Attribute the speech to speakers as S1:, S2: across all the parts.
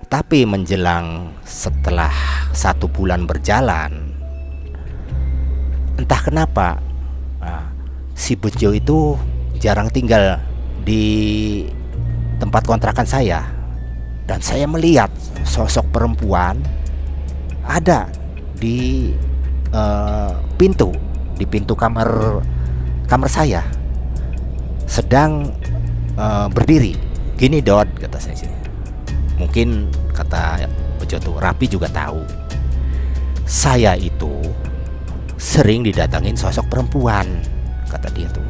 S1: Tetapi menjelang setelah 1 bulan berjalan, entah kenapa si Bejo itu jarang tinggal di tempat kontrakan saya. Dan saya melihat sosok perempuan ada di pintu kamar saya, sedang berdiri. Gini Dot, kata saya sini. Mungkin kata Bejo tuh, Rapi juga tahu, saya itu sering didatangin sosok perempuan, kata dia tuh.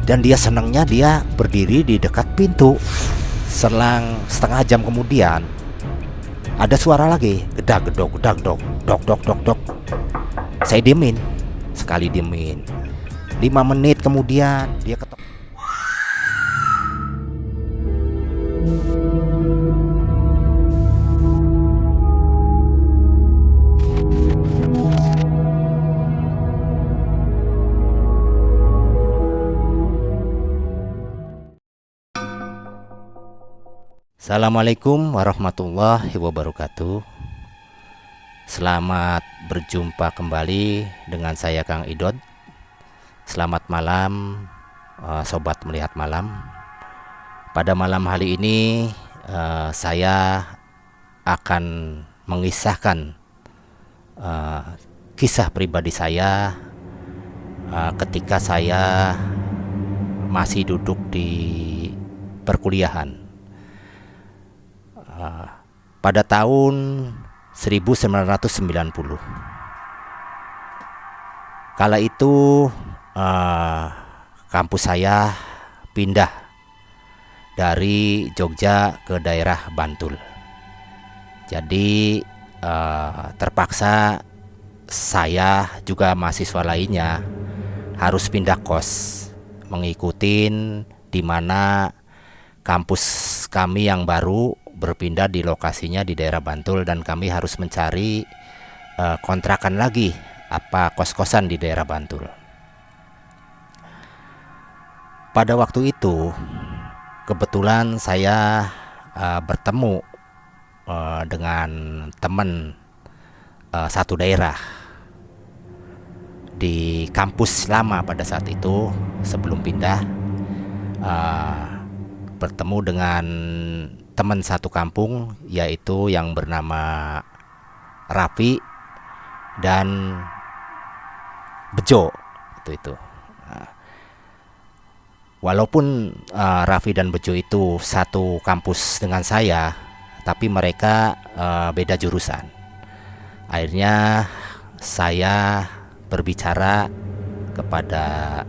S1: Dan dia senangnya dia berdiri di dekat pintu. Selang setengah jam kemudian ada suara lagi, gedak gedok gedak dok dok dok dok dok. Saya diemin, sekali diemin. 5 menit kemudian dia ketok. Assalamualaikum warahmatullahi wabarakatuh. Selamat berjumpa kembali dengan saya Kang Idod. Selamat malam Sobat Melihat Malam. Pada malam hari ini saya akan mengisahkan kisah pribadi saya ketika saya masih duduk di perkuliahan. Pada tahun 1990. Kala itu kampus saya pindah dari Jogja ke daerah Bantul. Jadi terpaksa saya juga mahasiswa lainnya harus pindah kos, mengikutin di mana kampus kami yang baru berpindah di lokasinya di daerah Bantul, dan kami harus mencari kontrakan lagi, kos-kosan di daerah Bantul. Pada waktu itu kebetulan saya bertemu dengan teman satu daerah di kampus lama pada saat itu sebelum pindah. Bertemu dengan teman satu kampung, yaitu yang bernama Rapi dan Bejo itu. Walaupun Rafi dan Bejo itu satu kampus dengan saya, tapi mereka beda jurusan. Akhirnya saya berbicara kepada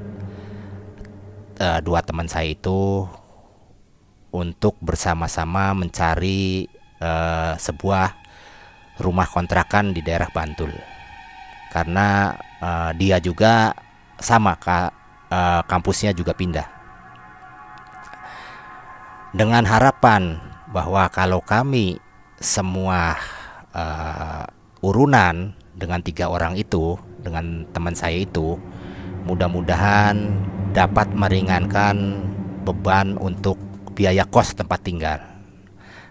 S1: dua teman saya itu untuk bersama-sama mencari sebuah rumah kontrakan di daerah Bantul, karena dia juga sama kampusnya juga pindah, dengan harapan bahwa kalau kami semua urunan dengan 3 orang itu, dengan teman saya itu, mudah-mudahan dapat meringankan beban untuk biaya kos tempat tinggal.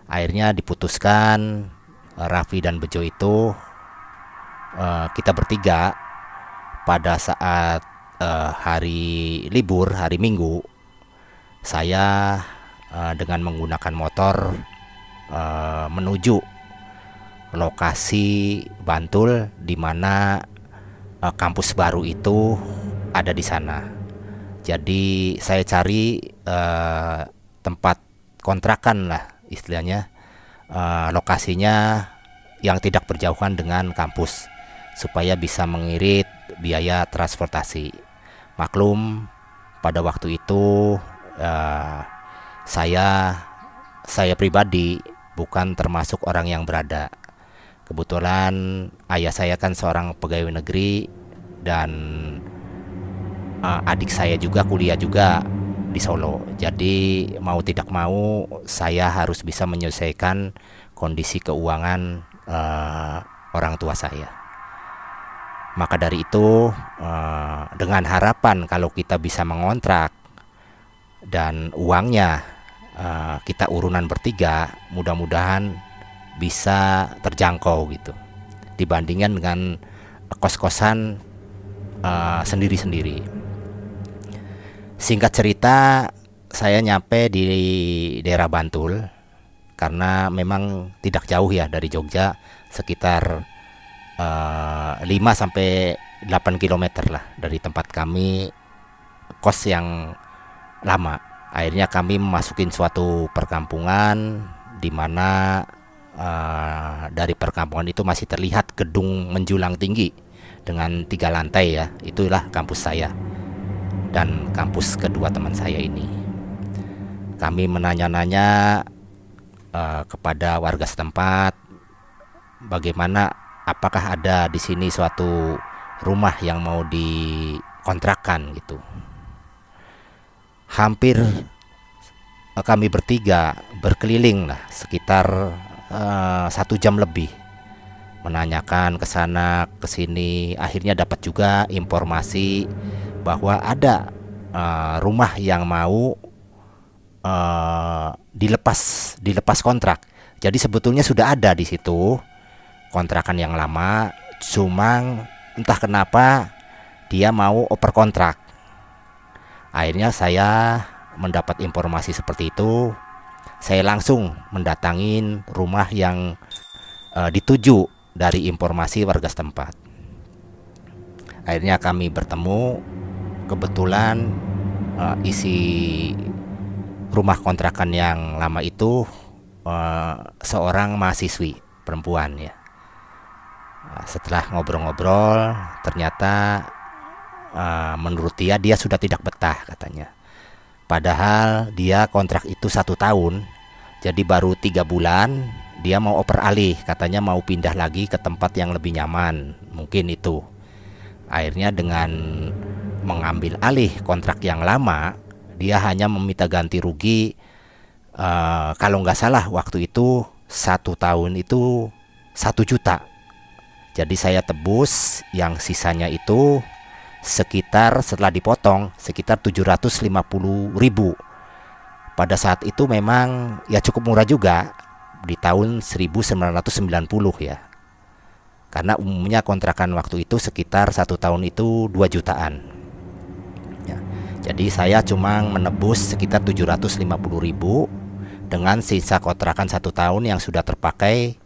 S1: Akhirnya diputuskan Raffi dan Bejo itu kita bertiga pada saat hari libur, hari Minggu, saya dengan menggunakan motor menuju lokasi Bantul di mana kampus baru itu ada di sana. Jadi saya cari tempat kontrakan lah istilahnya, lokasinya yang tidak berjauhan dengan kampus supaya bisa mengirit biaya transportasi. Maklum pada waktu itu saya pribadi bukan termasuk orang yang berada. Kebetulan ayah saya kan seorang pegawai negeri, dan adik saya juga kuliah juga di Solo. Jadi mau tidak mau saya harus bisa menyelesaikan kondisi keuangan orang tua saya. Maka dari itu dengan harapan kalau kita bisa mengontrak dan uangnya kita urunan bertiga, mudah-mudahan bisa terjangkau gitu, dibandingkan dengan kos-kosan sendiri-sendiri. Singkat cerita, saya nyampe di daerah Bantul karena memang tidak jauh ya dari Jogja, sekitar 5 sampai 8 km lah dari tempat kami kos yang lama. Akhirnya kami memasukin suatu perkampungan di mana dari perkampungan itu masih terlihat gedung menjulang tinggi dengan 3 lantai ya. Itulah kampus saya dan kampus kedua teman saya ini. Kami menanya-nanya kepada warga setempat bagaimana, apakah ada di sini suatu rumah yang mau dikontrakkan gitu. Hampir kami bertiga berkeliling lah sekitar 1 jam lebih, menanyakan ke sana ke sini. Akhirnya dapat juga informasi bahwa ada rumah yang mau dilepas kontrak. Jadi sebetulnya sudah ada di situ kontrakan yang lama, cuma entah kenapa dia mau oper kontrak. Akhirnya saya mendapat informasi seperti itu. Saya langsung mendatangin rumah yang dituju dari informasi warga setempat. Akhirnya kami bertemu. Kebetulan isi rumah kontrakan yang lama itu seorang mahasiswi perempuan ya. Setelah ngobrol-ngobrol, ternyata menurut dia sudah tidak betah katanya. Padahal dia kontrak itu 1 tahun, jadi baru 3 bulan dia mau oper alih, katanya mau pindah lagi ke tempat yang lebih nyaman, mungkin itu. Akhirnya dengan mengambil alih kontrak yang lama, dia hanya meminta ganti rugi kalau nggak salah waktu itu 1 tahun itu 1 juta. Jadi saya tebus yang sisanya itu sekitar, setelah dipotong, sekitar 750.000. Pada saat itu memang ya cukup murah juga di tahun 1990 ya. Karena umumnya kontrakan waktu itu sekitar 1 tahun itu 2 jutaan ya. Jadi saya cuma menebus sekitar 750.000 dengan sisa kontrakan 1 tahun yang sudah terpakai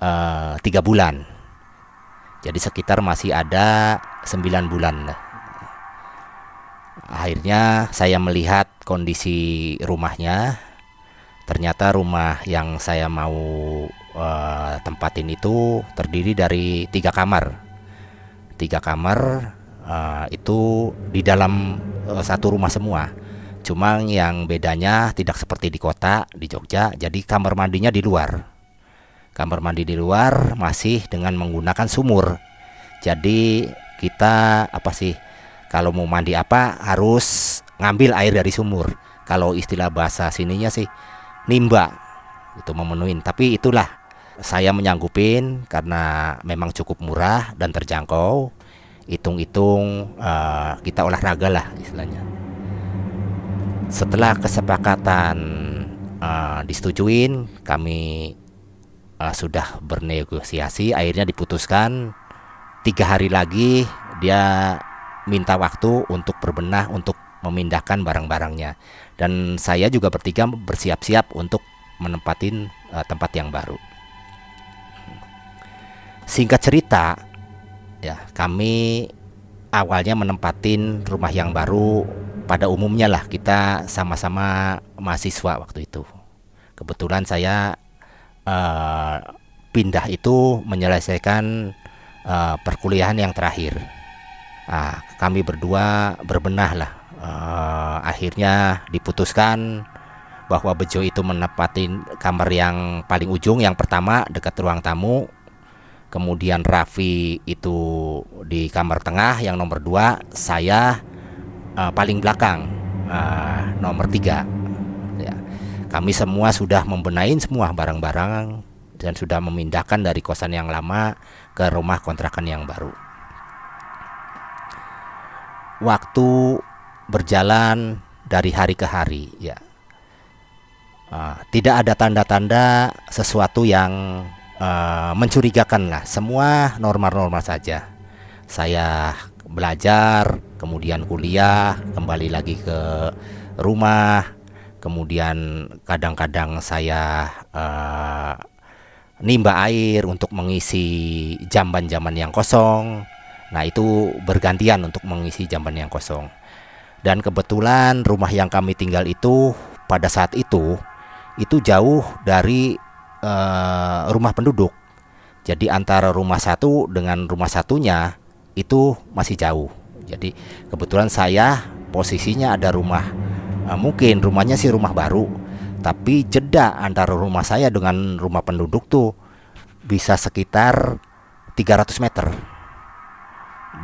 S1: 3 bulan. Jadi sekitar masih ada 9 bulan lah. Akhirnya saya melihat kondisi rumahnya. Ternyata rumah yang saya mau tempatin itu terdiri dari 3 kamar. 3 kamar itu di dalam satu rumah semua. Cuma yang bedanya tidak seperti di kota, di Jogja. Jadi kamar mandinya di luar. Kamar mandi di luar masih dengan menggunakan sumur. Jadi kita kalau mau mandi harus ngambil air dari sumur. Kalau istilah bahasa sininya sih nimba, itu memenuhin. Tapi itulah saya menyanggupin karena memang cukup murah dan terjangkau. Hitung-hitung kita olahraga lah istilahnya. Setelah kesepakatan disetujuin, kami sudah bernegosiasi. Akhirnya diputuskan 3 hari lagi dia minta waktu untuk berbenah, untuk memindahkan barang-barangnya. Dan saya juga bertiga bersiap-siap untuk menempatin tempat yang baru. Singkat cerita ya, kami awalnya menempatin rumah yang baru. Pada umumnya lah, kita sama-sama mahasiswa waktu itu. Kebetulan saya pindah itu menyelesaikan perkuliahan yang terakhir. Kami berdua berbenah lah. Akhirnya diputuskan bahwa Bejo itu menempatin kamar yang paling ujung, yang pertama dekat ruang tamu. Kemudian Raffi itu di kamar tengah, yang nomor 2. Saya paling belakang, nomor 3 ya. Kami semua sudah membenahin semua barang-barang dan sudah memindahkan dari kosan yang lama ke rumah kontrakan yang baru. Waktu berjalan dari hari ke hari ya. Tidak ada tanda-tanda sesuatu yang mencurigakan lah. Semua normal-normal saja. Saya belajar, kemudian kuliah, kembali lagi ke rumah. Kemudian kadang-kadang saya nimba air untuk mengisi jamban-jamban yang kosong. Nah, itu bergantian untuk mengisi jamban yang kosong. Dan kebetulan rumah yang kami tinggal itu pada saat itu jauh dari rumah penduduk. Jadi antara rumah satu dengan rumah satunya itu masih jauh. Jadi kebetulan saya posisinya ada rumah, mungkin rumahnya sih rumah baru, tapi jeda antara rumah saya dengan rumah penduduk tuh bisa sekitar 300 meter.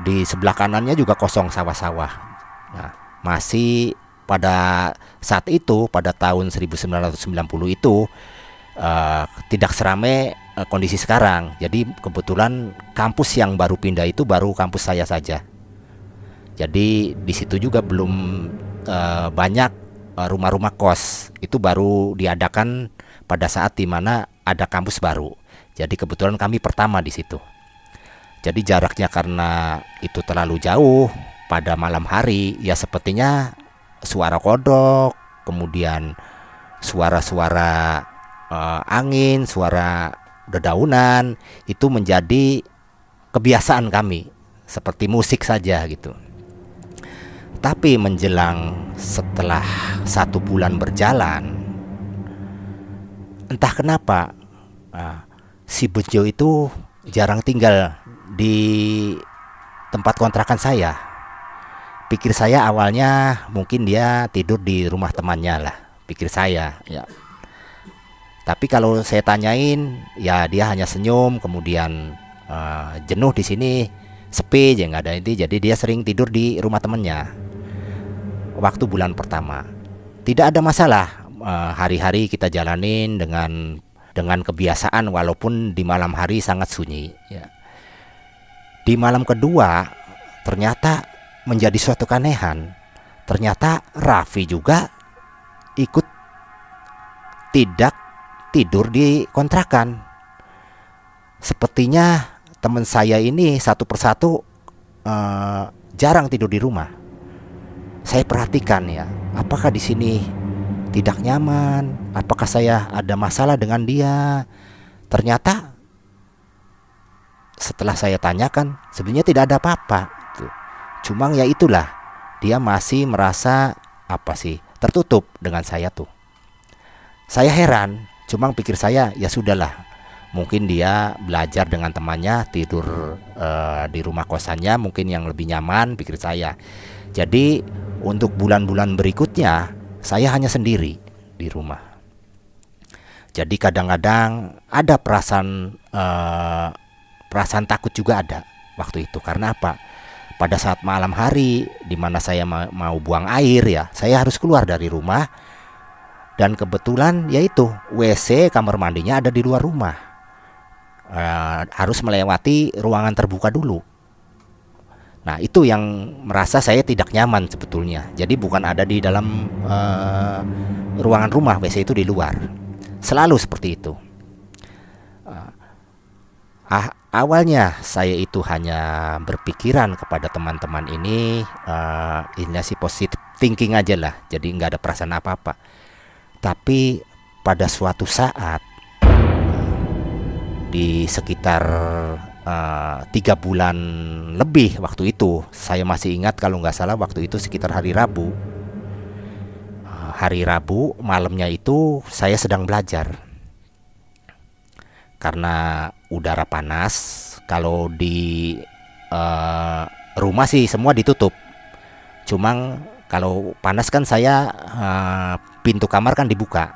S1: Di sebelah kanannya juga kosong sawah-sawah. Nah, masih pada saat itu, pada tahun 1990 itu tidak seramai kondisi sekarang. Jadi kebetulan kampus yang baru pindah itu baru kampus saya saja. Jadi di situ juga belum banyak rumah-rumah kos. Itu baru diadakan pada saat dimana ada kampus baru. Jadi kebetulan kami pertama di situ. Jadi jaraknya karena itu terlalu jauh, pada malam hari ya sepertinya suara kodok, kemudian suara-suara angin, suara dedaunan itu menjadi kebiasaan kami, seperti musik saja gitu. Tapi menjelang setelah 1 bulan berjalan, entah kenapa si Bejo itu jarang tinggal di tempat kontrakan saya. Pikir saya awalnya mungkin dia tidur di rumah temannya lah, pikir saya ya. Tapi kalau saya tanyain, ya dia hanya senyum, kemudian jenuh di sini, sepi aja nggak ada inti. Jadi dia sering tidur di rumah temannya. Waktu bulan pertama tidak ada masalah, hari-hari kita jalanin dengan kebiasaan walaupun di malam hari sangat sunyi. Ya. Di malam kedua ternyata menjadi suatu keanehan. Ternyata Raffi juga ikut tidak tidur di kontrakan. Sepertinya teman saya ini satu persatu jarang tidur di rumah. Saya perhatikan ya, apakah di sini tidak nyaman? Apakah saya ada masalah dengan dia? Ternyata setelah saya tanyakan, sebenarnya tidak ada apa-apa. Cuma ya itulah, dia masih merasa tertutup dengan saya tuh. Saya heran, cuma pikir saya ya sudahlah, mungkin dia belajar dengan temannya, tidur di rumah kosannya mungkin yang lebih nyaman, pikir saya. Jadi untuk bulan-bulan berikutnya saya hanya sendiri di rumah. Jadi kadang-kadang ada perasaan takut juga ada waktu itu. Karena apa? Pada saat malam hari di mana saya mau buang air ya, saya harus keluar dari rumah. Dan kebetulan yaitu WC kamar mandinya ada di luar rumah. Harus melewati ruangan terbuka dulu. Nah, itu yang merasa saya tidak nyaman sebetulnya. Jadi bukan ada di dalam ruangan rumah, WC itu di luar. Selalu seperti itu. Awalnya saya itu hanya berpikiran kepada teman-teman ini sih positive thinking aja lah. Jadi nggak ada perasaan apa-apa. Tapi pada suatu saat di sekitar 3 bulan lebih waktu itu, saya masih ingat kalau nggak salah waktu itu sekitar hari Rabu. Hari Rabu malamnya itu saya sedang belajar. Karena udara panas, kalau di rumah sih semua ditutup. Cuma kalau panas kan saya pintu kamar kan dibuka.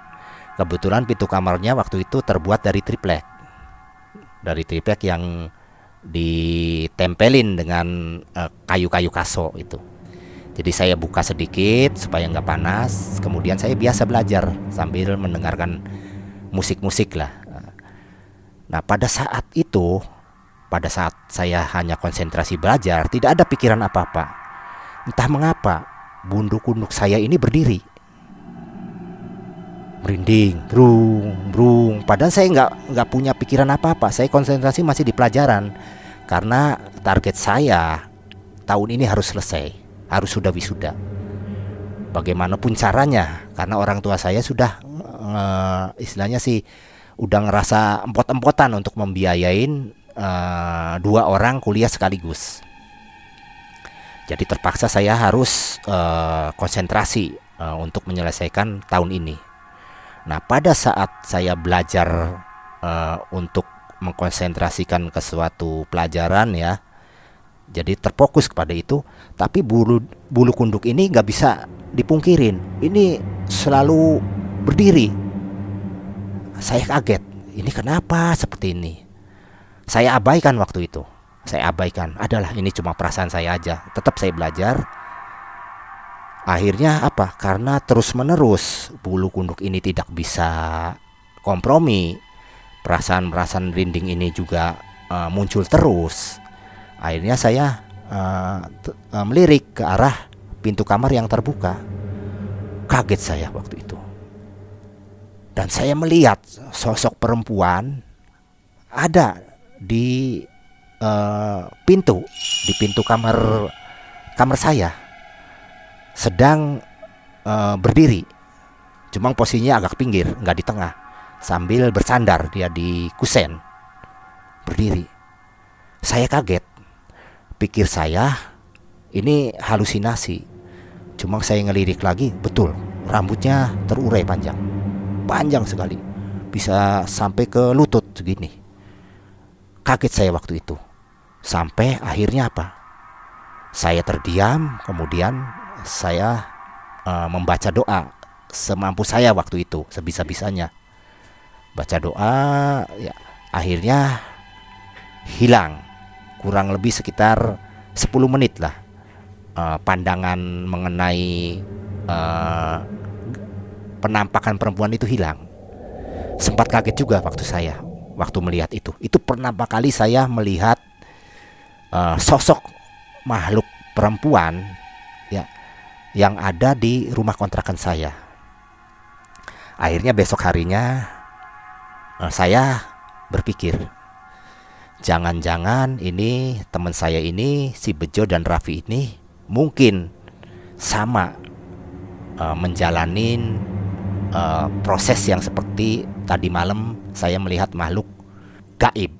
S1: Kebetulan pintu kamarnya waktu itu terbuat dari triplek. Dari triplek yang ditempelin dengan kayu-kayu kaso itu. Jadi saya buka sedikit supaya nggak panas. Kemudian saya biasa belajar sambil mendengarkan musik-musik lah. Nah pada saat saya hanya konsentrasi belajar, tidak ada pikiran apa-apa. Entah mengapa bunduk-bunduk saya ini berdiri. merinding, brung, brung. Padahal saya nggak punya pikiran apa-apa. Saya konsentrasi masih di pelajaran karena target saya tahun ini harus selesai, harus sudah wisuda. Bagaimanapun caranya, karena orang tua saya sudah istilahnya sih udah ngerasa empot-empotan untuk membiayain 2 orang kuliah sekaligus. Jadi terpaksa saya harus konsentrasi untuk menyelesaikan tahun ini. Nah, pada saat saya belajar untuk mengkonsentrasikan ke suatu pelajaran ya, jadi terfokus kepada itu, tapi bulu kunduk ini nggak bisa dipungkirin. Ini selalu berdiri. Saya kaget. Ini kenapa seperti ini? Saya abaikan waktu itu. Saya abaikan. Adalah ini cuma perasaan saya aja. Tetap saya belajar. Akhirnya apa? Karena terus-menerus bulu kunduk ini tidak bisa kompromi, perasaan-perasaan merinding ini juga muncul terus. Akhirnya saya melirik ke arah pintu kamar yang terbuka. Kaget saya waktu itu. Dan saya melihat sosok perempuan ada di pintu kamar saya, sedang berdiri, cuma posisinya agak pinggir, nggak di tengah, sambil bersandar dia di kusen, berdiri. Saya kaget, pikir saya ini halusinasi. Cuma saya ngelirik lagi, betul, rambutnya terurai panjang sekali, bisa sampai ke lutut segini. Kaget saya waktu itu, sampai akhirnya apa? Saya terdiam, kemudian saya membaca doa semampu saya waktu itu, sebisa-bisanya. Baca doa, ya, akhirnya hilang. Kurang lebih sekitar 10 menit lah. Pandangan mengenai penampakan perempuan itu hilang. Sempat kaget juga waktu melihat itu. Itu pertama kali saya melihat sosok makhluk perempuan ya yang ada di rumah kontrakan saya. Akhirnya besok harinya saya berpikir, jangan-jangan ini teman saya ini, si Bejo dan Raffi ini mungkin sama menjalanin proses yang seperti tadi malam saya melihat makhluk gaib.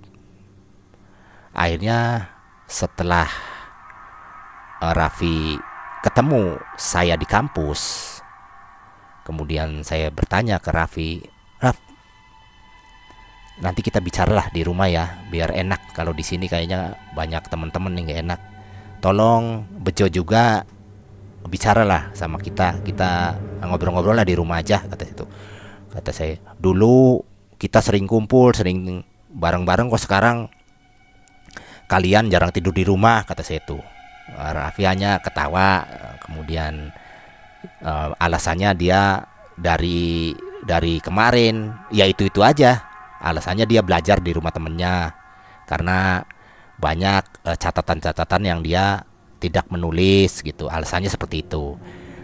S1: Akhirnya setelah Raffi ketemu saya di kampus, kemudian saya bertanya ke Raffi, Raff, nanti kita bicaralah di rumah ya, biar enak. Kalau di sini kayaknya banyak teman-teman yang gak enak. Tolong Bejo juga bicaralah sama kita ngobrol-ngobrol lah di rumah aja, kata saya. Dulu kita sering kumpul, sering bareng-bareng, kok sekarang kalian jarang tidur di rumah, kata saya itu. Raffi hanya ketawa, kemudian alasannya dia dari kemarin ya itu aja. Alasannya dia belajar di rumah temennya karena banyak catatan-catatan yang dia tidak menulis gitu. Alasannya seperti itu.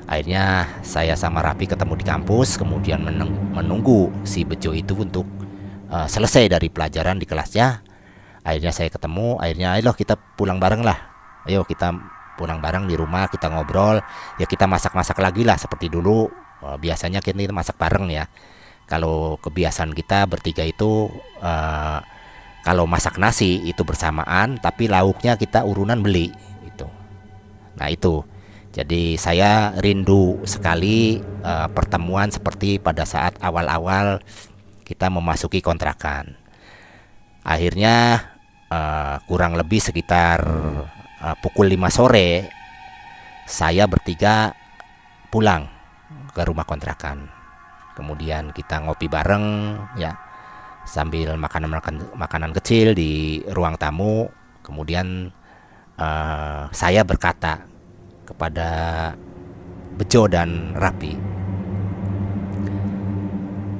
S1: Akhirnya saya sama Raffi ketemu di kampus, kemudian menunggu si Bejo itu untuk selesai dari pelajaran di kelasnya. Akhirnya saya ketemu, akhirnya ayo kita pulang bareng lah. Ayo kita pulang bareng di rumah, kita ngobrol. Ya kita masak-masak lagi lah seperti dulu. Biasanya kita masak bareng ya. Kalau kebiasaan kita bertiga itu kalau masak nasi itu bersamaan, tapi lauknya kita urunan beli itu. Nah itu. Jadi saya rindu sekali pertemuan seperti pada saat awal-awal kita memasuki kontrakan. Akhirnya kurang lebih sekitar pukul 5 sore saya bertiga pulang ke rumah kontrakan. Kemudian kita ngopi bareng ya, sambil makanan kecil di ruang tamu. Kemudian saya berkata kepada Bejo dan Raffi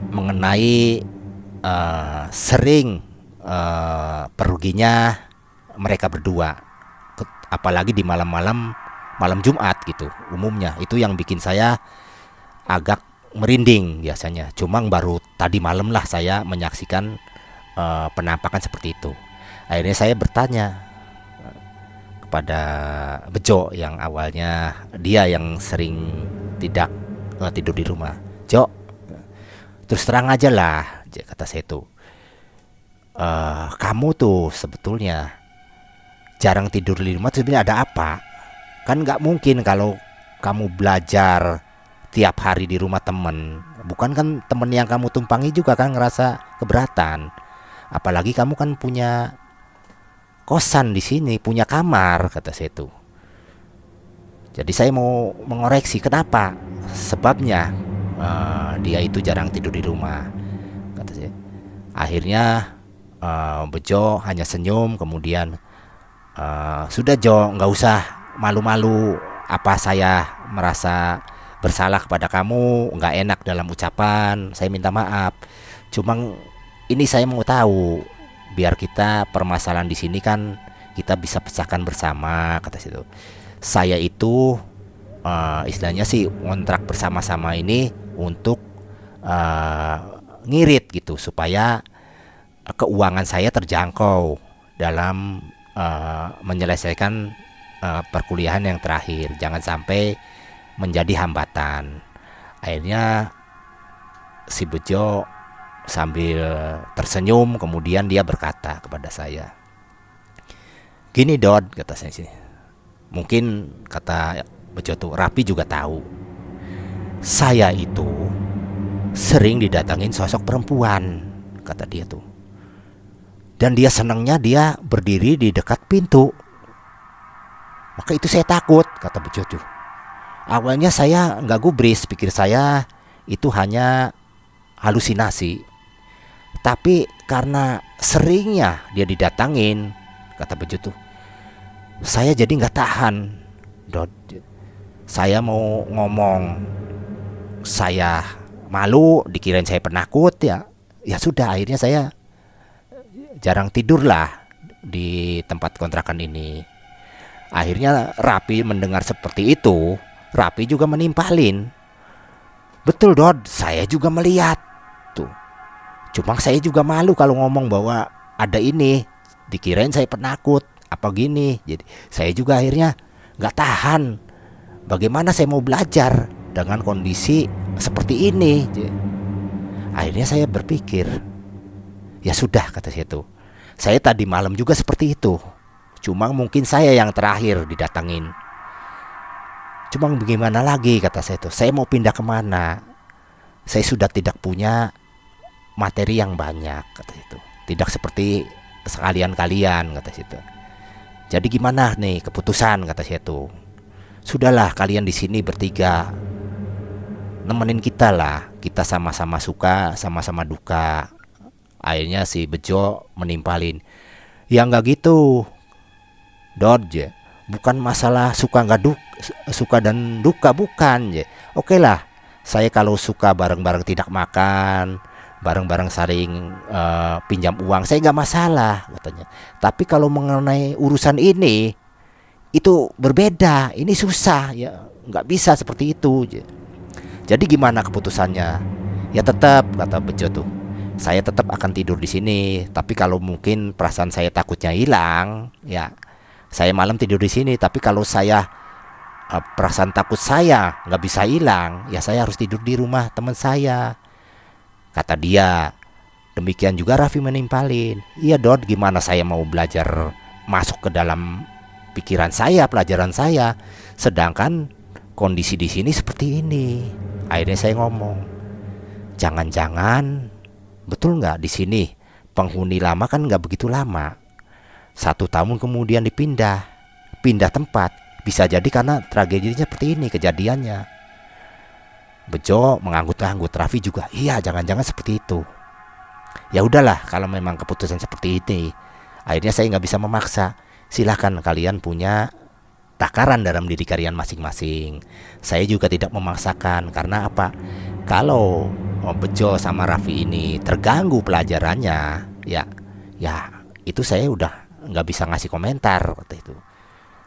S1: mengenai sering perginya mereka berdua, apalagi di malam Jumat gitu. Umumnya itu yang bikin saya agak merinding biasanya. Cuma baru tadi malam lah saya menyaksikan penampakan seperti itu. Akhirnya saya bertanya kepada Bejo yang awalnya dia yang sering tidak tidur di rumah. Jo, terus terang aja lah, kata saya tuh. Kamu tuh sebetulnya jarang tidur di rumah, sebenarnya ada apa? Kan nggak mungkin kalau kamu belajar tiap hari di rumah temen. Bukan kan temen yang kamu tumpangi juga kan ngerasa keberatan. Apalagi kamu kan punya kosan di sini, punya kamar, kata saya tuh. Jadi saya mau mengoreksi kenapa sebabnya dia itu jarang tidur di rumah, kata saya. Akhirnya Bejo hanya senyum, kemudian sudah Jo, nggak usah malu-malu. Apa saya merasa bersalah kepada kamu, nggak enak dalam ucapan, saya minta maaf. Cuma ini saya mau tahu biar kita permasalahan di sini kan kita bisa pecahkan bersama, kata situ. Saya itu istilahnya sih kontrak bersama-sama ini untuk ngirit gitu supaya keuangan saya terjangkau dalam menyelesaikan perkuliahan yang terakhir, jangan sampai menjadi hambatan. Akhirnya si Bejo sambil tersenyum kemudian dia berkata kepada saya, gini Dod, kata saya sih. Mungkin kata Bejo tuh, Rapi juga tahu saya itu sering didatangin sosok perempuan, kata dia tuh. Dan dia senangnya dia berdiri di dekat pintu. Maka itu saya takut, kata Bejo tuh. Awalnya saya nggak gubris, pikir saya itu hanya halusinasi. Tapi karena seringnya dia didatangin, kata Bejo tuh, saya jadi nggak tahan. Dod, saya mau ngomong, saya malu, dikirain saya penakut ya. Ya sudah, akhirnya saya jarang tidur lah di tempat kontrakan ini. Akhirnya Rapi mendengar seperti itu, Rapi juga menimpalin. Betul Dod, saya juga melihat tuh. Cuma saya juga malu kalau ngomong bahwa ada ini, dikirain saya penakut apa gini. Jadi saya juga akhirnya nggak tahan. Bagaimana saya mau belajar dengan kondisi seperti ini? Akhirnya saya berpikir, ya sudah, kata saya tuh. Saya tadi malam juga seperti itu. Cuma mungkin saya yang terakhir didatangin. Cuma bagaimana lagi, kata saya tuh. Saya mau pindah kemana? Saya sudah tidak punya materi yang banyak, kata itu. Tidak seperti sekalian kalian, kata situ. Jadi gimana nih keputusan, kata saya tuh. Sudahlah, kalian di sini bertiga nemenin kita lah. Kita sama-sama suka, sama-sama duka. Akhirnya si Bejo menimpalin, ya nggak gitu Dod, bukan masalah suka suka dan duka, bukan. Oke lah, saya kalau suka bareng-bareng tidak makan, bareng-bareng saling pinjam uang, saya nggak masalah, katanya. Tapi kalau mengenai urusan ini, itu berbeda, ini susah ya, nggak bisa seperti itu. Jadi gimana keputusannya? Ya tetap, kata Bejo tuh, saya tetap akan tidur di sini. Tapi kalau mungkin perasaan saya takutnya hilang, ya saya malam tidur di sini. Tapi kalau saya perasaan takut saya nggak bisa hilang, ya saya harus tidur di rumah teman saya, kata dia. Demikian juga Raffi menimpalin, iya Dod, gimana saya mau belajar masuk ke dalam pikiran saya, pelajaran saya, sedangkan kondisi di sini seperti ini. Akhirnya saya ngomong, jangan-jangan betul nggak di sini penghuni lama kan nggak begitu lama, 1 tahun kemudian pindah tempat. Bisa jadi karena tragedinya seperti ini kejadiannya. Bejo menganggut-anggut, Raffi juga, iya jangan-jangan seperti itu. Ya udahlah, kalau memang keputusan seperti ini, akhirnya saya nggak bisa memaksa. Silahkan kalian punya takaran dalam diri kalian masing-masing. Saya juga tidak memaksakan, karena apa? Kalau Bejo sama Raffi ini terganggu pelajarannya, ya itu saya udah nggak bisa ngasih komentar waktu itu.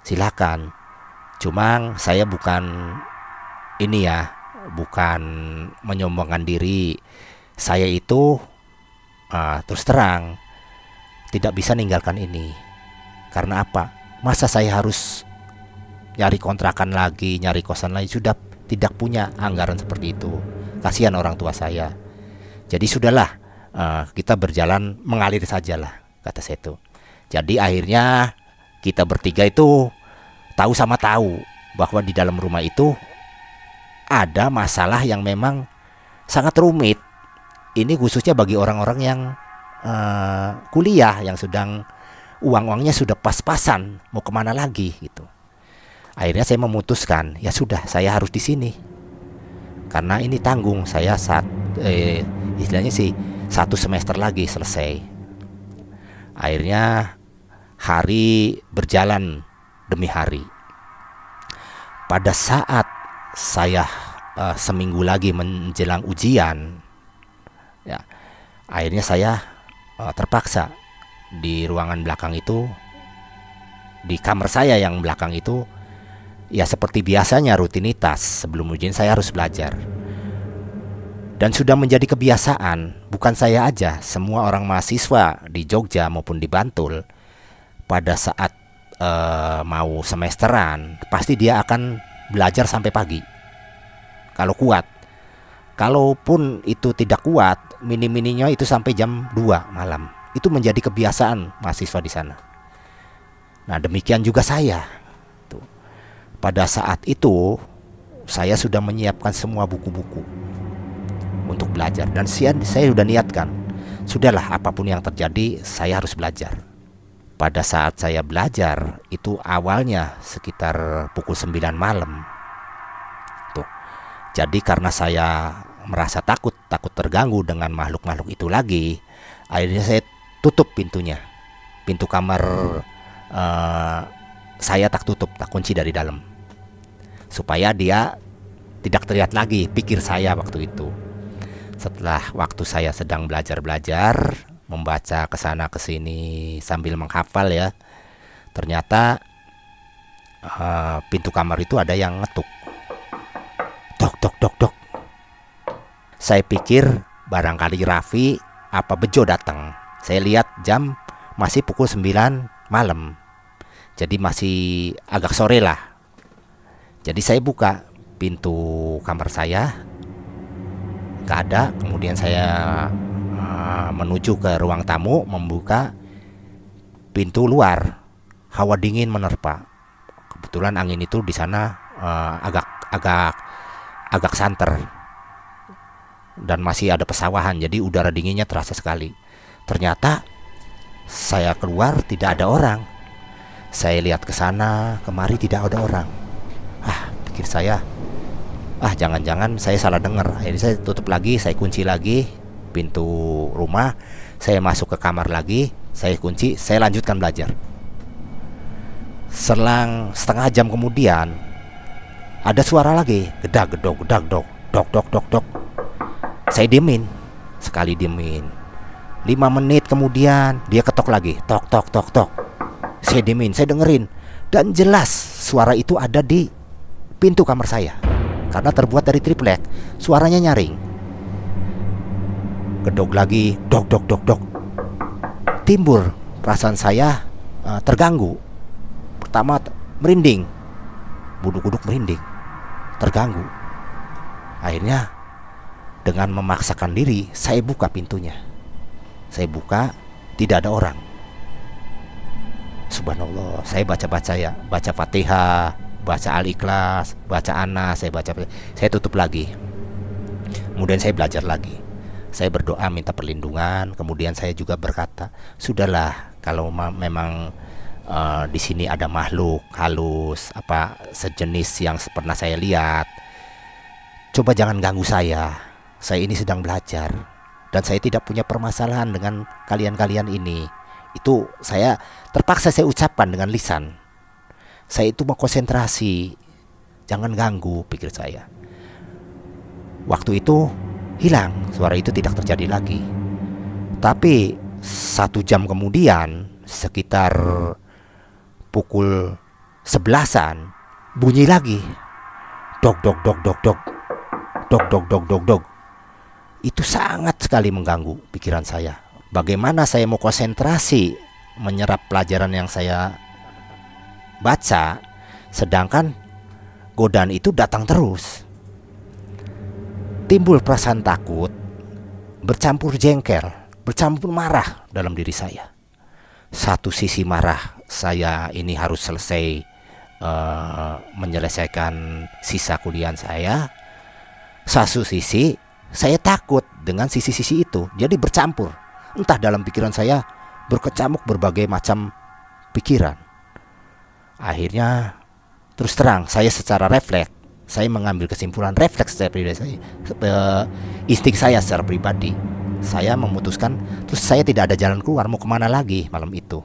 S1: Silakan. Cuma saya bukan ini ya, bukan menyombongkan diri. Saya itu terus terang tidak bisa ninggalkan ini. Karena apa? Masa saya harus nyari kontrakan lagi, nyari kosan lagi? Sudah tidak punya anggaran seperti itu. Kasihan orang tua saya. Jadi sudahlah, kita berjalan mengalir sajalah, kata saya itu. Jadi akhirnya kita bertiga itu tahu sama tahu bahwa di dalam rumah itu ada masalah yang memang sangat rumit. Ini khususnya bagi orang-orang yang kuliah, yang sedang uang-uangnya sudah pas-pasan, mau kemana lagi gitu. Akhirnya saya memutuskan, ya sudah, saya harus di sini karena ini tanggung saya istilahnya sih 1 semester lagi selesai. Akhirnya hari berjalan demi hari. Pada saat saya seminggu lagi menjelang ujian, ya, akhirnya saya terpaksa di ruangan belakang itu, di kamar saya yang belakang itu, ya seperti biasanya rutinitas sebelum ujian saya harus belajar. Dan sudah menjadi kebiasaan, bukan saya aja, semua orang mahasiswa di Jogja maupun di Bantul pada saat mau semesteran pasti dia akan belajar sampai pagi kalau kuat. Kalaupun itu tidak kuat, mini-mininya itu sampai jam 2 malam. Itu menjadi kebiasaan mahasiswa di sana. Nah, demikian juga saya. Tuh. Pada saat itu saya sudah menyiapkan semua buku-buku untuk belajar, dan saya sudah niatkan, sudahlah apapun yang terjadi saya harus belajar. Pada saat saya belajar itu awalnya sekitar pukul 9 malam. Tuh. Jadi karena saya merasa takut terganggu dengan makhluk-makhluk itu lagi, akhirnya saya tutup pintunya. Pintu kamar saya tak tutup, tak kunci dari dalam, supaya dia tidak terlihat lagi pikir saya waktu itu. Setelah waktu saya sedang belajar membaca kesana kesini sambil menghafal ya, ternyata pintu kamar itu ada yang ngetuk. Dok, dok, dok, dok. Saya pikir barangkali Raffi apa Bejo datang. Saya lihat jam masih pukul 9 malam. Jadi masih agak sore lah. Jadi saya buka pintu kamar saya, gak ada. Kemudian saya menuju ke ruang tamu, membuka pintu luar. Hawa dingin menerpa. Kebetulan angin itu di sana agak santer dan masih ada pesawahan, jadi udara dinginnya terasa sekali. Ternyata saya keluar tidak ada orang. Saya lihat ke sana kemari tidak ada orang. Pikir saya, jangan-jangan saya salah dengar. Akhirnya saya tutup lagi, saya kunci lagi pintu rumah. Saya masuk ke kamar lagi, saya kunci, saya lanjutkan belajar. Selang setengah jam kemudian ada suara lagi, gedak gedok, gedak dok, dok dok dok dok. Saya diemin, sekali diemin. 5 menit kemudian dia ketok lagi, tok tok tok tok. Saya diemin, saya dengerin, dan jelas suara itu ada di pintu kamar saya. Karena terbuat dari triplek, suaranya nyaring. Gedok lagi, dok dok dok dok. Timbul perasaan saya terganggu. Pertama merinding, buduk-buduk merinding, terganggu. Akhirnya dengan memaksakan diri saya buka pintunya. Saya buka, tidak ada orang. Subhanallah, saya baca-baca ya, baca Fatihah, baca Al-Ikhlas, baca Anas, saya tutup lagi. Kemudian saya belajar lagi. Saya berdoa minta perlindungan. Kemudian saya juga berkata, sudahlah, kalau memang di sini ada makhluk halus apa sejenis yang pernah saya lihat, coba jangan ganggu saya. Saya ini sedang belajar dan saya tidak punya permasalahan dengan kalian-kalian ini. Itu saya terpaksa saya ucapkan dengan lisan. Saya itu mau konsentrasi, jangan ganggu, pikir saya. Waktu itu hilang, suara itu tidak terjadi lagi. Tapi 1 jam kemudian, sekitar pukul 11-an, bunyi lagi. Dok dok dok dok dok. dog dog dog dog dog. Itu sangat sekali mengganggu pikiran saya. Bagaimana saya mau konsentrasi menyerap pelajaran yang saya baca, sedangkan godaan itu datang terus. Timbul perasaan takut, bercampur jengkel, bercampur marah dalam diri saya. Satu sisi marah, saya ini harus selesai menyelesaikan sisa kuliah saya. Satu sisi saya takut dengan sisi-sisi itu, jadi bercampur. Entah dalam pikiran saya berkecamuk berbagai macam pikiran. Akhirnya terus terang saya secara refleks, saya mengambil kesimpulan refleks saya pribadi, insting saya secara pribadi. Saya memutuskan, terus saya tidak ada jalan keluar, mau kemana lagi malam itu.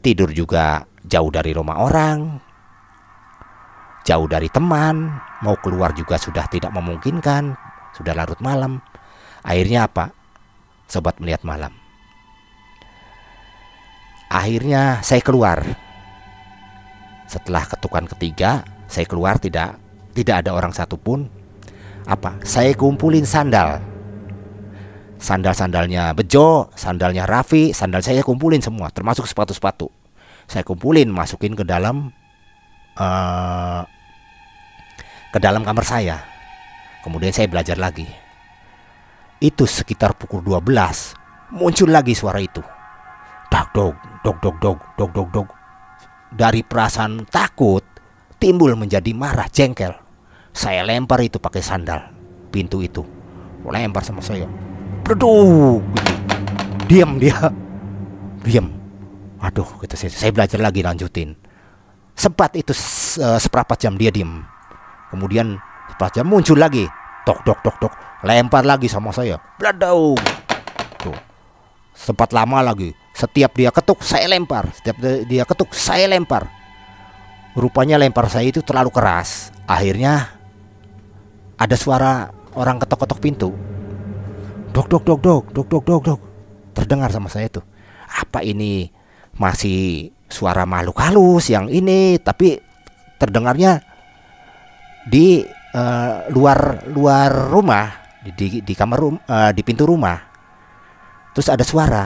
S1: Tidur juga jauh dari rumah orang, jauh dari teman, mau keluar juga sudah tidak memungkinkan, sudah larut malam. Akhirnya apa? Sobat melihat malam. Akhirnya saya keluar. Setelah ketukan ketiga, saya keluar, tidak ada orang satupun. Apa? Saya kumpulin sandal. Sandal-sandalnya Bejo, sandalnya Raffi, sandal saya kumpulin semua, termasuk sepatu-sepatu. Saya kumpulin, masukin ke dalam kamar saya. Kemudian saya belajar lagi. Itu sekitar pukul 12 muncul lagi suara itu. Dag dog dog dog dog dog dog dog. Dari perasaan takut timbul menjadi marah, jengkel. Saya lempar itu pakai sandal pintu itu. Lempar sama saya. Bleduk. Diam dia. Diam. Aduh, gitu saya belajar lagi, lanjutin. Sempat itu seperempat jam dia diam. Kemudian seperempat jam muncul lagi. Tok tok tok tok. Lempar lagi sama saya. Bleduk. Tuh. Sempat lama lagi. Setiap dia ketuk saya lempar. Setiap dia ketuk saya lempar. Rupanya lempar saya itu terlalu keras. Akhirnya ada suara orang ketok-ketok pintu. Dok dok dok dok dok dok dok dok. Terdengar sama saya itu. Apa ini masih suara makhluk halus yang ini, tapi terdengarnya di luar rumah, di kamar di pintu rumah. Terus ada suara,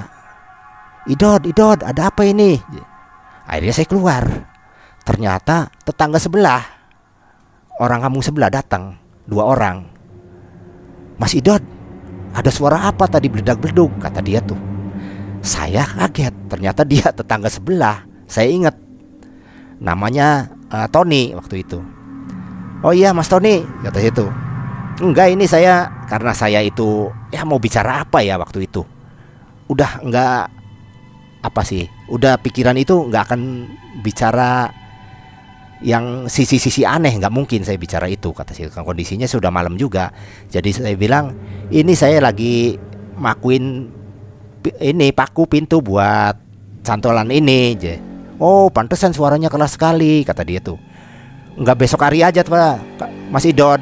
S1: Idod, ada apa ini? Akhirnya saya keluar. Ternyata tetangga sebelah, orang kampung sebelah datang, 2 orang. Mas Idod, ada suara apa tadi beledak-beleduk? Kata dia tuh. Saya kaget, ternyata dia tetangga sebelah. Saya ingat namanya Tony waktu itu. Oh iya Mas Tony, kata itu. Enggak, ini saya, karena saya itu ya mau bicara apa ya waktu itu. Udah enggak apa sih, udah pikiran itu enggak akan bicara yang sisi-sisi aneh, nggak mungkin saya bicara itu, kata saya. Kondisinya sudah malam juga. Jadi saya bilang, ini saya lagi makuin ini paku pintu buat cantolan ini. Oh, pantesan suaranya keras sekali, kata dia tuh. Enggak besok hari aja tuh, Mas Idod.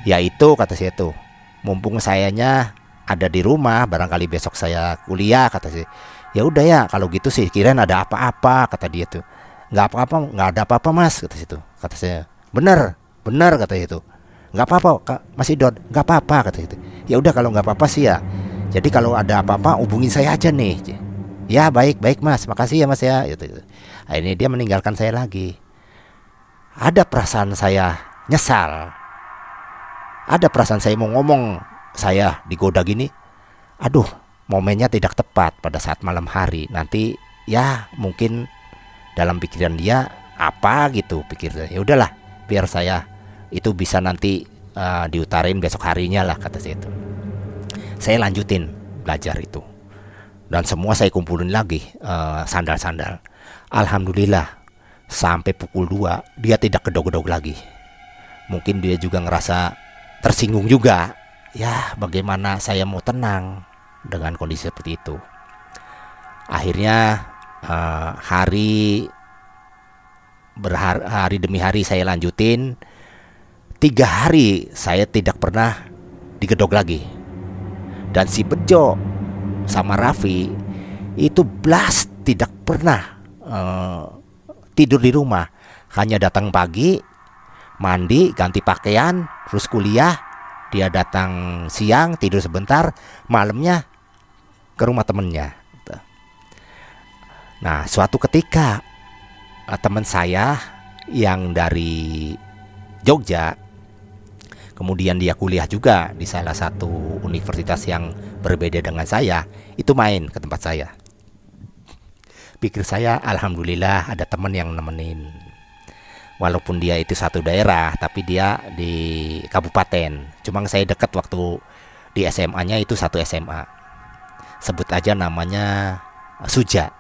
S1: Ya itu, kata saya tuh. Mumpung sayanya ada di rumah, barangkali besok saya kuliah, kata saya. Ya udah ya, kalau gitu sih kirain ada apa-apa, kata dia tuh. Nggak apa-apa, nggak ada apa-apa Mas, kata situ. Kata saya, bener kata itu. Nggak apa-apa Mas Idod, nggak apa-apa, kata itu. Ya udah kalau nggak apa-apa sih ya. Jadi kalau ada apa-apa hubungin saya aja nih. Ya baik Mas, makasih ya Mas ya. Gitu. Akhirnya dia meninggalkan saya lagi. Ada perasaan saya nyesal. Ada perasaan saya mau ngomong, saya digoda gini. Aduh, momennya tidak tepat pada saat malam hari. Nanti ya mungkin dalam pikiran dia apa gitu, pikir saya. Ya udahlah, biar saya itu bisa nanti diutarin besok harinya lah, kata saya itu. Saya lanjutin belajar itu. Dan semua saya kumpulin lagi sandal-sandal. Alhamdulillah sampai pukul 2 dia tidak gedog-gedog lagi. Mungkin dia juga ngerasa tersinggung juga. Ya bagaimana saya mau tenang dengan kondisi seperti itu. Akhirnya hari demi hari saya lanjutin. 3 hari saya tidak pernah digedok lagi. Dan si Bejo sama Raffi itu blas tidak pernah tidur di rumah. Hanya datang pagi, mandi, ganti pakaian, terus kuliah, Dia datang siang, tidur sebentar, malamnya ke rumah temennya. Nah, suatu ketika teman saya yang dari Jogja, kemudian dia kuliah juga di salah satu universitas yang berbeda dengan saya, itu main ke tempat saya. Pikir saya, alhamdulillah ada teman yang nemenin. Walaupun dia itu satu daerah, tapi dia di kabupaten. Cuma saya dekat waktu di SMA-nya itu satu SMA. Sebut aja namanya Suja.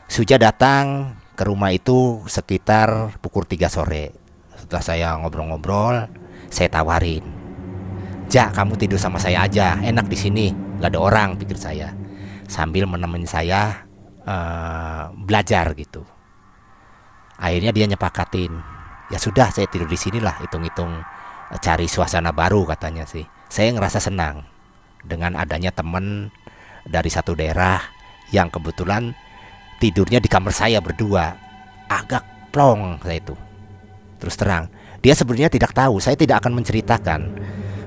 S1: Suja datang ke rumah itu sekitar pukul 3 sore. Setelah saya ngobrol-ngobrol, saya tawarin, "Ja, kamu tidur sama saya aja, enak di sini, nggak ada orang," pikir saya. Sambil menemani saya belajar gitu. Akhirnya dia nyepakatin, ya sudah saya tidur di sinilah, hitung-hitung cari suasana baru katanya sih. Saya ngerasa senang dengan adanya teman dari satu daerah yang kebetulan tidurnya di kamar saya berdua. Agak plong saya itu. Terus terang, dia sebenarnya tidak tahu, saya tidak akan menceritakan.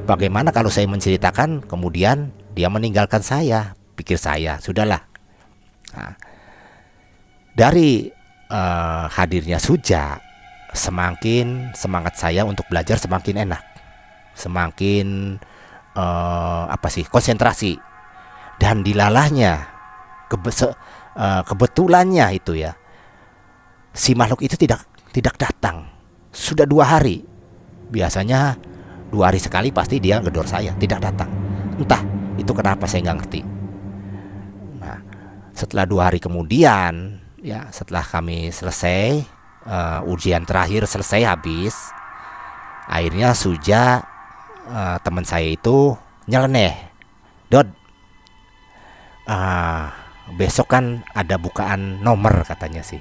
S1: Bagaimana kalau saya menceritakan kemudian dia meninggalkan saya, pikir saya, sudahlah. Nah, dari hadirnya Suja, semakin semangat saya untuk belajar semakin enak, semakin konsentrasi. Dan dilalahnya kebetulannya itu ya, si makhluk itu tidak datang sudah 2 hari. Biasanya 2 hari sekali pasti dia gedor saya, tidak datang. Entah itu kenapa, saya nggak ngerti. Nah, setelah 2 hari kemudian, ya setelah kami selesai ujian terakhir selesai habis, akhirnya Suja teman saya itu nyeleneh, "Dod, besok kan ada bukaan nomor," katanya sih.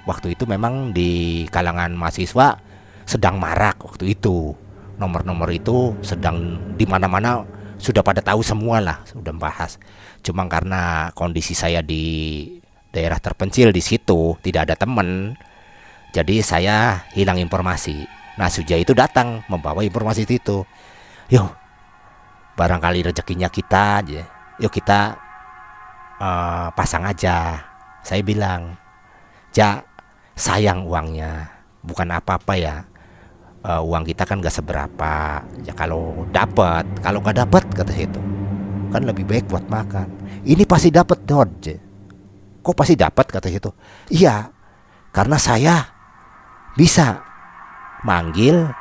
S1: Waktu itu memang di kalangan mahasiswa sedang marak waktu itu. Nomor-nomor itu sedang di mana-mana, sudah pada tahu semua lah, sudah bahas. Cuma karena kondisi saya di daerah terpencil di situ, tidak ada teman, jadi saya hilang informasi. Nah, Suja itu datang membawa informasi itu. "Yuk, barangkali rezekinya kita aja. Yuk kita pasang aja." Saya bilang, "Ja, sayang uangnya, bukan apa-apa ya. Uang kita kan gak seberapa. Ya kalau dapat, kalau gak dapat," kata itu, "kan lebih baik buat makan." "Ini pasti dapat, Dod." "Kok pasti dapat?" kata itu. "Iya, karena saya bisa manggil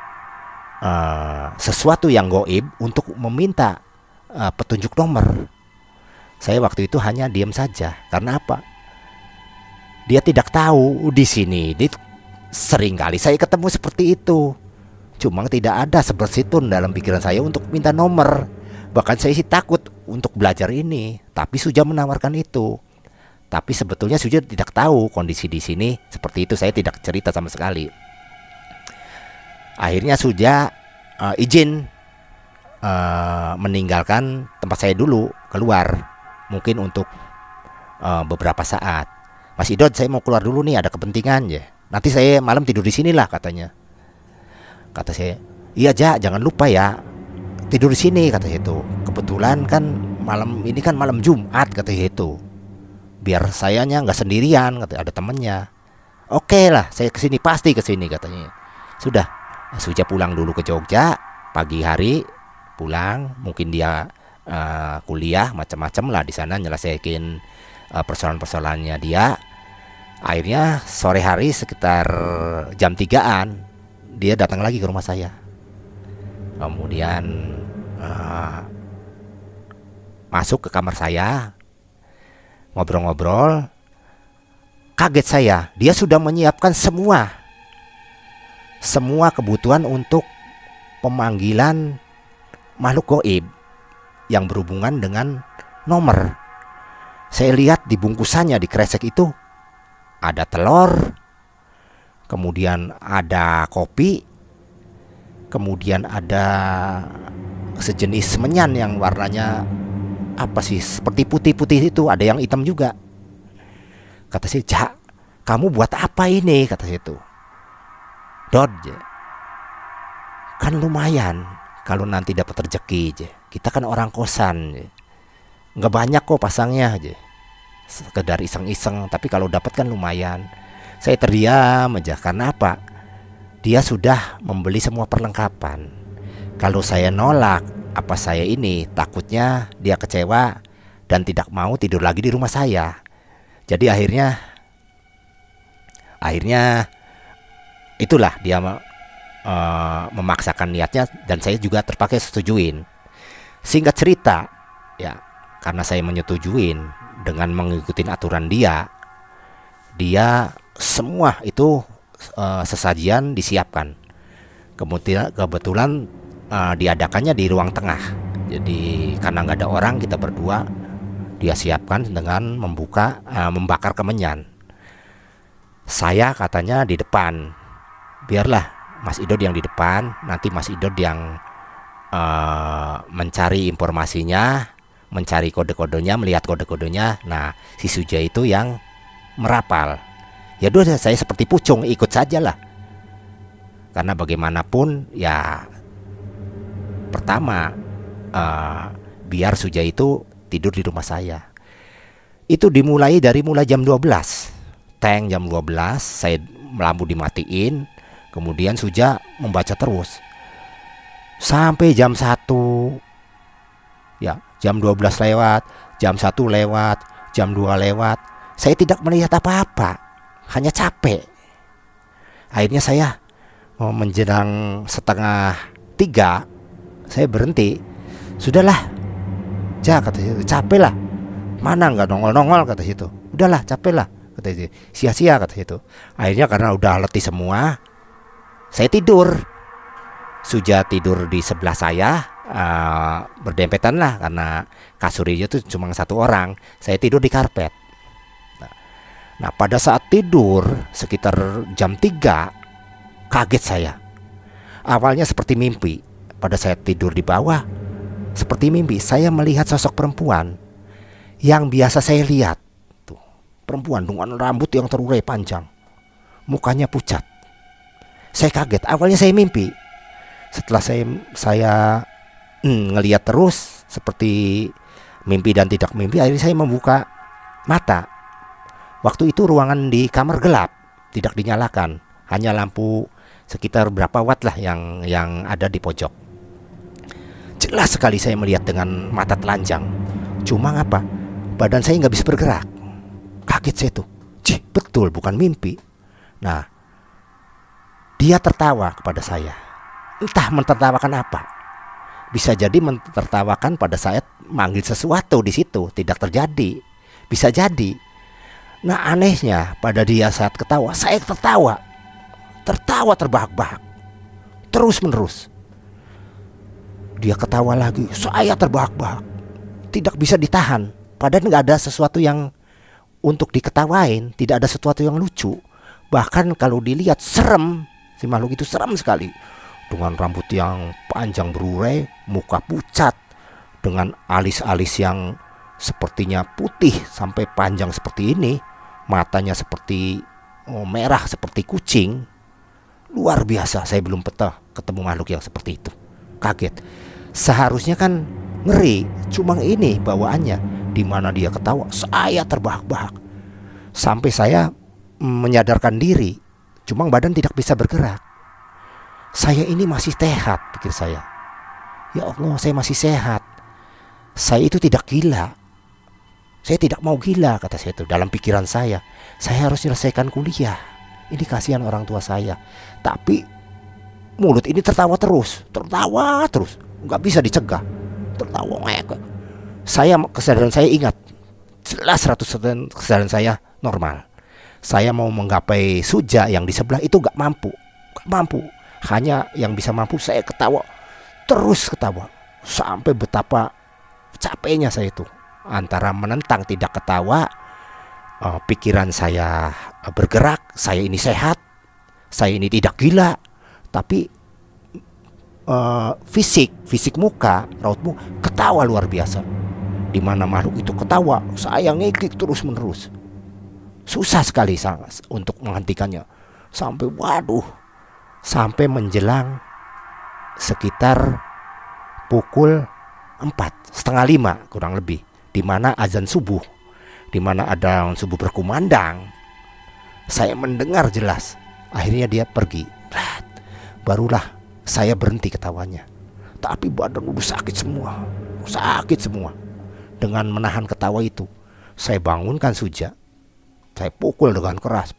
S1: sesuatu yang goib untuk meminta petunjuk nomor." Saya waktu itu hanya diam saja. Karena apa? Dia tidak tahu di sini. Sering kali saya ketemu seperti itu. Cuma tidak ada sebersitun dalam pikiran saya untuk minta nomor. Bahkan saya sih takut untuk belajar ini. Tapi Suja menawarkan itu. Tapi sebetulnya Suja tidak tahu kondisi di sini seperti itu. Saya tidak cerita sama sekali. Akhirnya Suja izin meninggalkan tempat saya dulu, keluar. Mungkin untuk beberapa saat. "Mas Idod, saya mau keluar dulu nih, ada kepentingan ya. Nanti saya malam tidur di sinilah," katanya. Kata saya, "Iya, Ja, jangan lupa ya, tidur di sini," kata itu. "Kebetulan kan malam ini kan malam Jumat," kata itu. "Biar sayanya nggak sendirian," kata, "ada temennya." "Oke lah, saya kesini, pasti kesini," katanya. Sudah, Suja pulang dulu ke Jogja. Pagi hari pulang, mungkin dia kuliah macam-macam lah di sana, nyelesain persoalan-persoalannya dia. Akhirnya sore hari sekitar jam 3-an dia datang lagi ke rumah saya. Kemudian masuk ke kamar saya, ngobrol-ngobrol. Kaget saya, dia sudah menyiapkan semua kebutuhan untuk pemanggilan makhluk gaib yang berhubungan dengan nomor. Saya lihat di bungkusannya, di kresek itu ada telur, kemudian ada kopi, kemudian ada sejenis menyan yang warnanya apa sih, seperti putih-putih itu, ada yang hitam juga. Kata si, "Ja, kamu buat apa ini?" kata itu. "Dod, kan lumayan kalau nanti dapat rezeki aja. Kita kan orang kosan, nggak banyak kok pasangnya aja, sekedar iseng-iseng. Tapi kalau dapat kan lumayan. Saya terdiam aja karena apa? Dia sudah membeli semua perlengkapan. Kalau saya nolak, apa saya ini takutnya dia kecewa dan tidak mau tidur lagi di rumah saya. Jadi akhirnya itulah dia memaksakan niatnya dan saya juga terpakai setujuin. Singkat cerita, ya karena saya menyetujuin dengan mengikuti aturan dia semua itu sesajian disiapkan. Kebetulan diadakannya di ruang tengah. Jadi karena nggak ada orang, kita berdua dia siapkan dengan membakar kemenyan. Saya katanya di depan, biarlah Mas Idod yang di depan, nanti Mas Idod yang mencari informasinya, mencari kode-kodenya, melihat kode-kodenya. Nah, si Suja itu yang merapal. Ya udah, saya seperti pucung, ikut sajalah. Karena bagaimanapun ya, pertama biar Suja itu tidur di rumah saya. Itu dimulai dari jam 12. Tank jam 12, saya lampu dimatiin. Kemudian Suja membaca terus sampai jam 1. Ya, jam 12 lewat, jam 1 lewat, jam 2 lewat. Saya tidak melihat apa-apa, hanya capek. Akhirnya saya menjelang 2:30, saya berhenti. Sudahlah, kata situ, capek lah. Mana nggak nongol-nongol, kata situ. Udahlah, capek lah, kata situ. Sia-sia, kata situ. Akhirnya karena udah letih semua, saya tidur. Suja tidur di sebelah saya, berdempetan lah karena kasurnya itu cuma satu orang. Saya tidur di karpet. Nah, pada saat tidur sekitar jam 3, kaget saya. Awalnya seperti mimpi. Pada saat tidur di bawah, seperti mimpi, saya melihat sosok perempuan yang biasa saya lihat. Tuh, perempuan dengan rambut yang terurai panjang, mukanya pucat. Saya kaget. Awalnya saya mimpi. Setelah saya ngelihat terus seperti mimpi dan tidak mimpi, akhirnya saya membuka mata. Waktu itu ruangan di kamar gelap, tidak dinyalakan, hanya lampu sekitar berapa watt lah yang ada di pojok. Jelas sekali saya melihat dengan mata telanjang. Cuma apa? Badan saya nggak bisa bergerak. Kaget saya tuh. Betul bukan mimpi. Nah, dia tertawa kepada saya. Entah mentertawakan apa. Bisa jadi mentertawakan pada saat manggil sesuatu di situ tidak terjadi. Bisa jadi. Nah, anehnya pada dia saat ketawa, saya tertawa. Tertawa terbahak-bahak. Terus menerus. Dia ketawa lagi, saya terbahak-bahak. Tidak bisa ditahan. Padahal nggak ada sesuatu yang untuk diketawain, tidak ada sesuatu yang lucu. Bahkan kalau dilihat serem, si makhluk itu serem sekali. Dengan rambut yang panjang berurai, muka pucat, dengan alis-alis yang sepertinya putih sampai panjang seperti ini, matanya seperti merah seperti kucing. Luar biasa, saya belum pernah ketemu makhluk yang seperti itu. Kaget. Seharusnya kan ngeri, cuma ini bawaannya. Di mana dia ketawa, saya terbahak-bahak. Sampai saya menyadarkan diri, cuma badan tidak bisa bergerak. Saya ini masih sehat, pikir saya. Ya Allah, saya masih sehat. Saya itu tidak gila. Saya tidak mau gila, kata saya itu dalam pikiran saya. Saya harus selesaikan kuliah. Ini kasihan orang tua saya. Tapi mulut ini tertawa terus, nggak bisa dicegah. Tertawa ngek. Kesadaran saya ingat, jelas 100% kesadaran saya normal. Saya mau menggapai Suja yang di sebelah itu gak mampu. Hanya yang bisa mampu saya ketawa, terus ketawa. Sampai betapa capeknya saya itu. Antara menentang tidak ketawa, pikiran saya bergerak, saya ini sehat, saya ini tidak gila. Tapi fisik muka, raut muka ketawa luar biasa. Di mana makhluk itu ketawa, saya ngeklik terus menerus. Susah sekali untuk menghentikannya. Sampai menjelang sekitar pukul 4, setengah 5 kurang lebih, di mana azan subuh, di mana ada subuh berkumandang. Saya mendengar jelas. Akhirnya dia pergi. Barulah saya berhenti ketawanya. Tapi badan udah sakit semua. Dengan menahan ketawa itu, saya bangunkan Suja. Saya pukul dengan keras.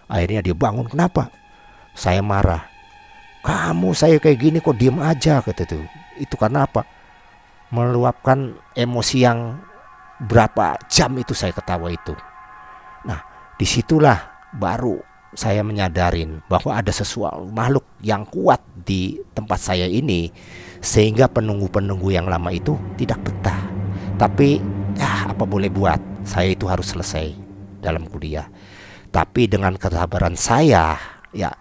S1: Akhirnya dia bangun. Kenapa? Saya marah. Kamu saya kayak gini kok diem aja, kata itu. Itu karena apa? Meluapkan emosi yang berapa jam itu saya ketawa itu. Nah, disitulah baru saya menyadarin bahwa ada sesuatu makhluk yang kuat di tempat saya ini, sehingga penunggu-penunggu yang lama itu tidak betah. Tapi ya apa boleh buat, saya itu harus selesai dalam kuliah. Tapi dengan kesabaran saya, ya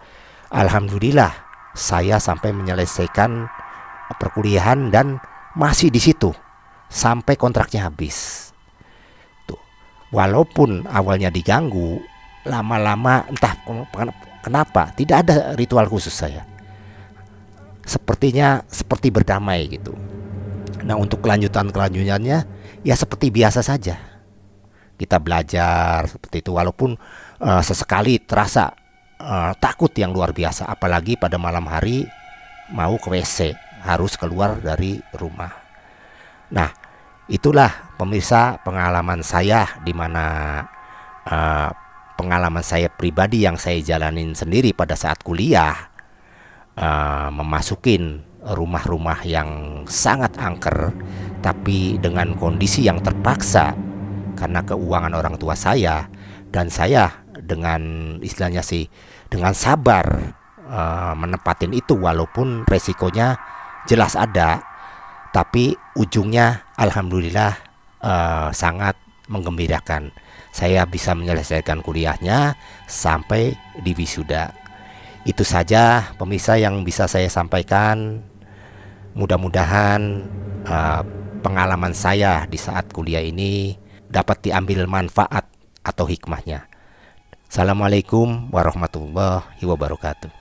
S1: alhamdulillah saya sampai menyelesaikan perkuliahan dan masih di situ sampai kontraknya habis. Tuh. Walaupun awalnya diganggu, lama-lama entah kenapa tidak ada ritual khusus saya. Sepertinya seperti berdamai gitu. Nah, untuk kelanjutannya ya seperti biasa saja. Kita belajar seperti itu, walaupun sesekali terasa takut yang luar biasa, apalagi pada malam hari mau ke WC, harus keluar dari rumah. Nah, itulah pemirsa pengalaman saya, di mana pengalaman saya pribadi yang saya jalanin sendiri pada saat kuliah, memasukin rumah-rumah yang sangat angker, tapi dengan kondisi yang terpaksa karena keuangan orang tua saya, dan saya dengan istilahnya sih dengan sabar menempatin itu, walaupun resikonya jelas ada, tapi ujungnya alhamdulillah sangat menggembirakan. Saya bisa menyelesaikan kuliahnya sampai di wisuda. Itu saja pemirsa yang bisa saya sampaikan. Mudah-mudahan pengalaman saya di saat kuliah ini dapat diambil manfaat atau hikmahnya. Assalamualaikum warahmatullahi wabarakatuh.